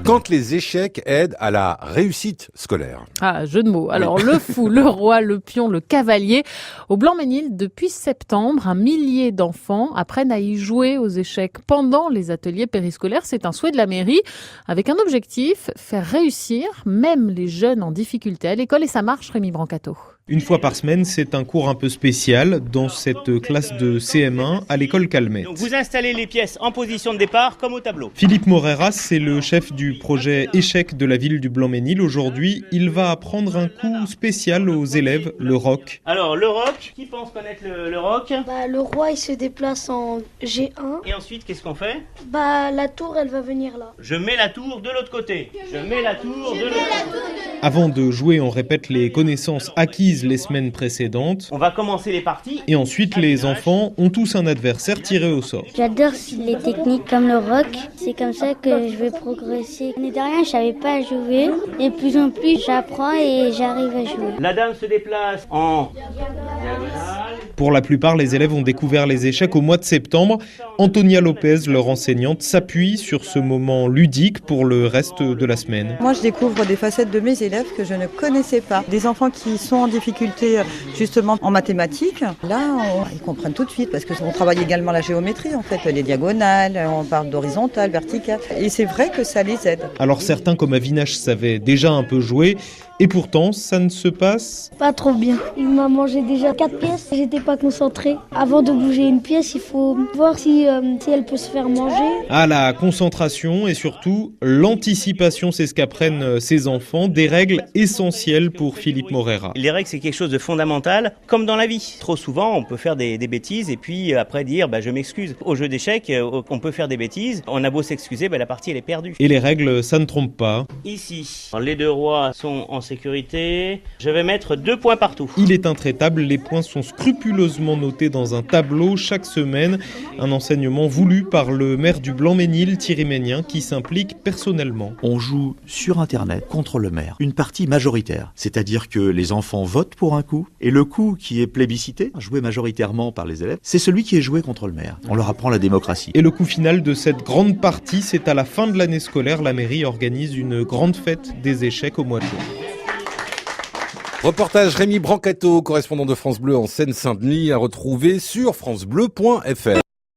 Quand les échecs aident à la réussite scolaire. Ah, jeu de mots. Alors, le fou, le roi, le pion, le cavalier. Au Blanc-Mesnil, depuis septembre, 1 millier d'enfants apprennent à y jouer aux échecs pendant les ateliers périscolaires. C'est un souhait de la mairie, avec un objectif, faire réussir même les jeunes en difficulté à l'école. Et ça marche, Rémi Brancato. Une fois par semaine, c'est un cours un peu spécial dans cette classe de CM1 à l'école Calmette. Donc vous installez les pièces en position de départ comme au tableau. Philippe Moreras, c'est le chef du projet échecs de la ville du Blanc-Mesnil. Aujourd'hui, il va apprendre un coup spécial aux élèves, le roc. Alors le roc, qui pense connaître le roc? Le roi il se déplace en G1. Et ensuite, qu'est-ce qu'on fait? La tour elle va venir là. Je mets la tour de l'autre côté. Je mets la tour de l'autre côté. Avant de jouer, on répète les connaissances acquises les semaines précédentes. On va commencer les parties. Et ensuite, les enfants ont tous un adversaire tiré au sort. J'adore les techniques comme le rock. C'est comme ça que je vais progresser. L'année dernière, je savais pas jouer. Et plus en plus, j'apprends et j'arrive à jouer. La dame se déplace en diagonale. Pour la plupart, les élèves ont découvert les échecs au mois de septembre. Antonia Lopez, leur enseignante, s'appuie sur ce moment ludique pour le reste de la semaine. Moi, je découvre des facettes de mes élèves que je ne connaissais pas. Des enfants qui sont en difficulté justement en mathématiques. Là, ils comprennent tout de suite parce qu'on travaille également la géométrie, en fait, les diagonales, on parle d'horizontale, verticale. Et c'est vrai que ça les aide. Alors certains, comme Avinash, savaient déjà un peu jouer. Et pourtant, ça ne se passe Pas trop bien. Il m'a mangé déjà 4 pièces. J'étais pas concentré. Avant de bouger une pièce, il faut voir si elle peut se faire manger. Ah, la concentration et surtout l'anticipation, c'est ce qu'apprennent ces enfants. Des règles essentielles pour Philippe Moreras. Les règles, c'est quelque chose de fondamental, comme dans la vie. Trop souvent, on peut faire des bêtises et puis après dire je m'excuse. Au jeu d'échecs, on peut faire des bêtises. On a beau s'excuser, la partie elle est perdue. Et les règles, ça ne trompe pas. Ici, les 2 rois sont en sécurité. Je vais mettre 2 points partout. Il est intraitable, les points sont scrupuleusement notés dans un tableau chaque semaine. Un enseignement voulu par le maire du Blanc-Mesnil, Thierry Ménien, qui s'implique personnellement. On joue sur Internet contre le maire. Une partie majoritaire, c'est-à-dire que les enfants votent pour un coup, et le coup qui est plébiscité, joué majoritairement par les élèves, c'est celui qui est joué contre le maire. On leur apprend la démocratie. Et le coup final de cette grande partie, c'est à la fin de l'année scolaire. La mairie organise une grande fête des échecs au mois de juin. Reportage Rémi Brancato, correspondant de France Bleu en Seine-Saint-Denis, à retrouver sur francebleu.fr.